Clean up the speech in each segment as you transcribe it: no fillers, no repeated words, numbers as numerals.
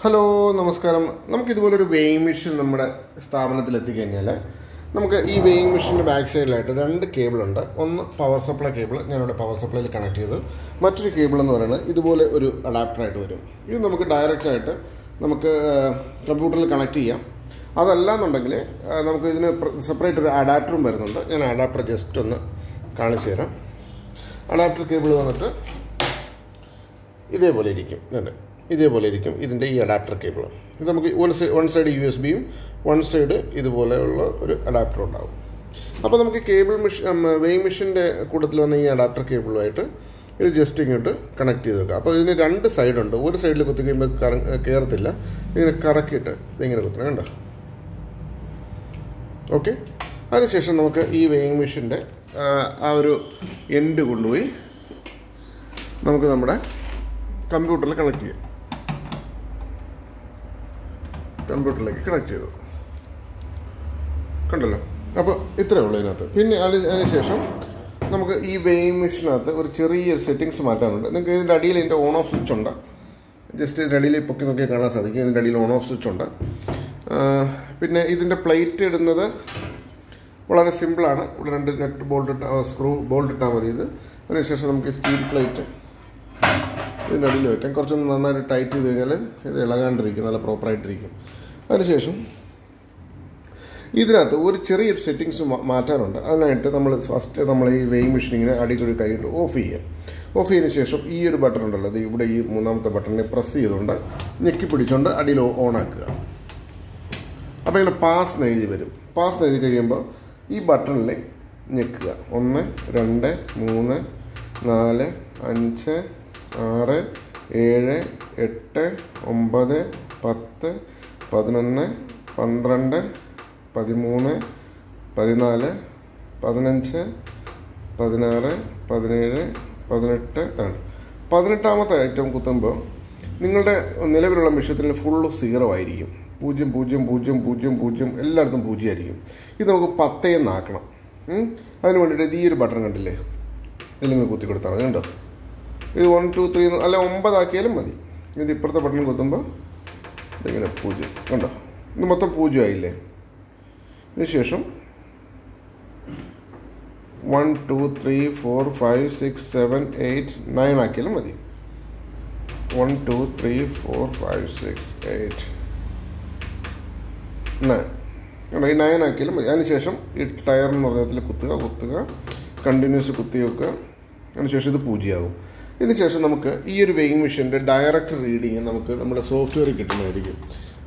Hello നമസ്കാരം. നമുക്കിതുപോലൊരു weighing machine നമ്മുടെ സ്ഥാപനത്തിൽ എത്തിക്കഴിഞ്ഞാൽ നമുക്ക് ഈ വെയിങ് മെഷീൻ്റെ ബാക്ക് സൈഡിലായിട്ട് രണ്ട് കേബിളുണ്ട്. ഒന്ന് പവർ സപ്ലൈ കേബിൾ, ഞാനിവിടെ പവർ സപ്ലൈയിൽ കണക്ട് ചെയ്തു. മറ്റൊരു കേബിൾ എന്ന് പറയുന്നത് ഇതുപോലെ ഒരു അഡാപ്റ്ററായിട്ട് വരും. ഇത് നമുക്ക് ഡയറക്റ്റായിട്ട് നമുക്ക് കമ്പ്യൂട്ടറിൽ കണക്ട് ചെയ്യാം. അതല്ല എന്നുണ്ടെങ്കിൽ നമുക്ക് ഇതിന് സെപ്പറേറ്റ് ഒരു അഡാപ്റ്ററും വരുന്നുണ്ട്. ഞാൻ അഡാപ്റ്റർ ജസ്റ്റ് ഒന്ന് കാണിച്ചു തരാം. അഡാപ്റ്റർ കേബിൾ വന്നിട്ട് ഇതേപോലെ ഇരിക്കും ഇതിൻ്റെ ഈ അഡാപ്റ്റർ കേബിൾ. ഇത് നമുക്ക് വൺ സൈഡ് USB-യും വൺ സൈഡ് ഇതുപോലെയുള്ള ഒരു അഡാപ്റ്റർ ഉണ്ടാകും. അപ്പോൾ നമുക്ക് കേബിൾ വെയിങ് മെഷീൻ്റെ കൂട്ടത്തിൽ വന്ന ഈ അഡാപ്റ്റർ കേബിളുമായിട്ട് ഇത് ജസ്റ്റ് ഇങ്ങോട്ട് കണക്ട് ചെയ്ത് വെക്കാം. അപ്പോൾ ഇതിന് രണ്ട് സൈഡുണ്ട്. ഒരു സൈഡിൽ കുത്തി കഴിയുമ്പോൾ കയറത്തില്ല. ഇങ്ങനെ കറക്കിയിട്ട് ഇതിങ്ങനെ കുത്തണം, കണ്ടോ? ഓക്കെ. അതിനുശേഷം നമുക്ക് ഈ വെയിങ് മെഷീൻ്റെ ആ ഒരു എൻഡ് കൊണ്ടുപോയി നമുക്ക് നമ്മുടെ കമ്പ്യൂട്ടറിൽ കണക്ട് ചെയ്യാം. കമ്പ്യൂട്ടറിലേക്ക് കണക്ട് ചെയ്തു, കണ്ടല്ലോ. അപ്പോൾ ഇത്രയേ ഉള്ളൂ ഇതിനകത്ത്. പിന്നെ അതിനുശേഷം നമുക്ക് ഈ വെയിങ് മെഷീനകത്ത് ഒരു ചെറിയൊരു സെറ്റിങ്സ് മാറ്റാനുണ്ട്. നിങ്ങൾക്ക് ഇതിൻ്റെ അടിയിൽ ഇതിൻ്റെ ഓൺ ഓഫ് സ്വിച്ച് ഉണ്ട്. ജസ്റ്റ് ഇതിൻ്റെ അടിയിൽ പൊക്കി നോക്കി കാണാൻ സാധിക്കും. ഇതിൻ്റെ അടിയിൽ ഓൺ ഓഫ് സ്വിച്ച് ഉണ്ട്. പിന്നെ ഇതിൻ്റെ പ്ലേറ്റ് ഇടുന്നത് വളരെ സിമ്പിളാണ്. ഇവിടെ രണ്ട് നെറ്റ് ബോൾട്ട് ഇട്ടാൽ മതി. അതിനുശേഷം നമുക്ക് സ്റ്റീൽ പ്ലേറ്റ് ഇതിൻ്റെ അടിയിൽ വയ്ക്കാം. കുറച്ചൊന്ന് നന്നായിട്ട് ടൈറ്റ് ചെയ്ത് കഴിഞ്ഞാൽ ഇത് ഇളകാണ്ടിരിക്കും, നല്ല പ്രോപ്പറായിട്ടിരിക്കും. അതിനുശേഷം ഇതിനകത്ത് ഒരു ചെറിയൊരു സെറ്റിങ്സ് മാറ്റാനുണ്ട്. അതിനായിട്ട് നമ്മൾ ഈ വെയിങ് മെഷീൻ ഇങ്ങനെ അടിയിലൊരു കൈയിട്ട് ഓഫ് ചെയ്യാം. ഓഫ് ചെയ്തതിന് ശേഷം ഈ ഒരു ബട്ടൺ ഉണ്ടല്ലോ, അത് ഇവിടെ ഈ മൂന്നാമത്തെ ബട്ടണിനെ പ്രസ് ചെയ്തുകൊണ്ട് ഞെക്കി പിടിച്ചുകൊണ്ട് അടിയിൽ ഓൺ ആക്കുക. അപ്പോൾ ഇങ്ങനെ പാസ് എഴുതി വരും. പാസ് എഴുതി കഴിയുമ്പോൾ ഈ ബട്ടണിൽ ഞെക്കുക. 1 2 3 4 5 6 7 8 9 10 11 12 13 14 15 16 17 18 ആണ്. 18ാമത്തെ ഐറ്റം കുത്തുമ്പോൾ നിങ്ങളുടെ നിലവിലുള്ള മെഷീനിൽ ഫുള്ള് 0 ആയിരിക്കും. 0 0 0 0 0 എല്ലായിടത്തും 0 ആയിരിക്കും. ഇത് നമുക്ക് 10 എന്നാക്കണം. അതിന് വേണ്ടിയിട്ട് ഈ ഒരു ബട്ടൺ കണ്ടില്ലേ, ഇതിലിങ്ങനെ കുത്തി കൊടുത്താൽ മതി. കണ്ടോ? ഇത് 1 2 3 അല്ല 9 ആക്കിയാലും മതി. ഇത് ഇപ്പുറത്തെ ബട്ടൺ കുത്തുമ്പോൾ ഇതിങ്ങനെ 0, കണ്ടോ? ഇത് മൊത്തം 0 ആയില്ലേ. ഇതിനുശേഷം 1 2 3 4 5 6 7 8 9 ആക്കിയാലും മതി. 1 2 3 4 5 6 8 9 ഈ 9 ആക്കിയാലും മതി. അതിനുശേഷം ഈ ടയർ എന്ന് പറഞ്ഞതിൽ കുത്തുക കണ്ടിന്യൂസ് കുത്തി വെക്കുക. അതിനുശേഷം ഇത് 0 ആകും. ഇതിനുശേഷം നമുക്ക് ഈ ഒരു വെയിങ് മെഷീൻ്റെ ഡയറക്റ്റ് റീഡിങ് നമുക്ക് നമ്മുടെ സോഫ്റ്റ്വെയർ കിട്ടുന്നതായിരിക്കും.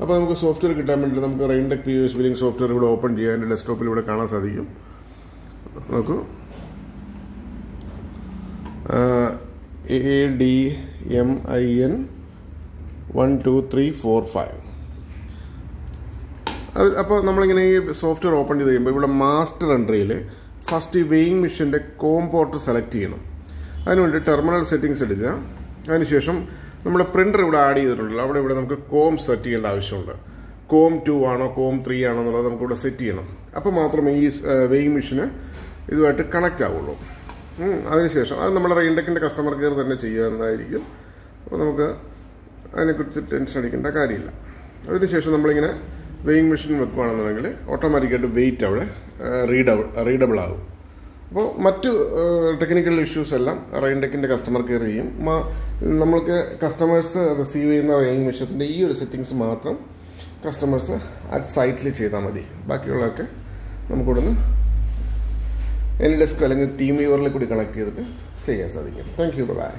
അപ്പോൾ നമുക്ക് സോഫ്റ്റ്വെയർ കിട്ടാൻ വേണ്ടി നമുക്ക് Raintech POS ബില്ലിംഗ് സോഫ്റ്റ്വെയർ ഇവിടെ ഓപ്പൺ ചെയ്യാൻ എൻ്റെ ഡെസ്ക്ടോപ്പിൽ ഇവിടെ കാണാൻ സാധിക്കും. നോക്കൂ, ADMIN 1 2 3 4 5. അപ്പോൾ നമ്മളിങ്ങനെ ഈ സോഫ്റ്റ്വെയർ ഓപ്പൺ ചെയ്ത് കഴിയുമ്പോൾ ഇവിടെ മാസ്റ്റർ എൻട്രിയിൽ ഫസ്റ്റ് ഈ വെയിങ് മെഷീൻ്റെ കോം പോർട്ട് സെലക്ട് ചെയ്യണം. അതിനുവേണ്ടി ടെർമിനൽ സെറ്റിങ്സ് എടുക്കുക. അതിനുശേഷം നമ്മുടെ പ്രിൻ്റർ ഇവിടെ ആഡ് ചെയ്തിട്ടുണ്ടല്ലോ, ഇവിടെ നമുക്ക് കോം സെറ്റ് ചെയ്യേണ്ട ആവശ്യമുണ്ട്. കോം 2 ആണോ കോം 3 ആണോ എന്നുള്ളത് നമുക്കിവിടെ സെറ്റ് ചെയ്യണം. അപ്പോൾ മാത്രമേ ഈ വെയിങ് മെഷീന് ഇതുമായിട്ട് കണക്റ്റ് ആവുള്ളൂ. അതിനുശേഷം അത് നമ്മുടെ Raintechൻ്റെ കസ്റ്റമർ കെയർ തന്നെ ചെയ്യുന്നതായിരിക്കും. അപ്പോൾ നമുക്ക് അതിനെക്കുറിച്ച് ടെൻഷൻ അടിക്കേണ്ട കാര്യമില്ല. അതിനുശേഷം നമ്മളിങ്ങനെ വെയിങ് മെഷീൻ വെക്കുകയാണെന്നുണ്ടെങ്കിൽ ഓട്ടോമാറ്റിക്കായിട്ട് വെയിറ്റ് അവിടെ റീഡബിൾ ആകും. അപ്പോൾ മറ്റ് ടെക്നിക്കൽ ഇഷ്യൂസ് എല്ലാം Raintechൻ്റെ കസ്റ്റമർ കെയർ ചെയ്യും. നമ്മൾക്ക് കസ്റ്റമേഴ്സ് റിസീവ് ചെയ്യുന്ന വെയിങ് മെഷീൻ്റെ ഈ ഒരു സെറ്റിങ്സ് മാത്രം കസ്റ്റമേഴ്സ് അറ്റ് സൈറ്റിൽ ചെയ്താൽ മതി. ബാക്കിയുള്ളതൊക്കെ നമുക്കിവിടുന്ന് എനി ഡെസ്ക് അല്ലെങ്കിൽ ടീം വ്യൂവറിൽ കൂടി കണക്ട് ചെയ്തിട്ട് ചെയ്യാൻ സാധിക്കും. Thank you, by.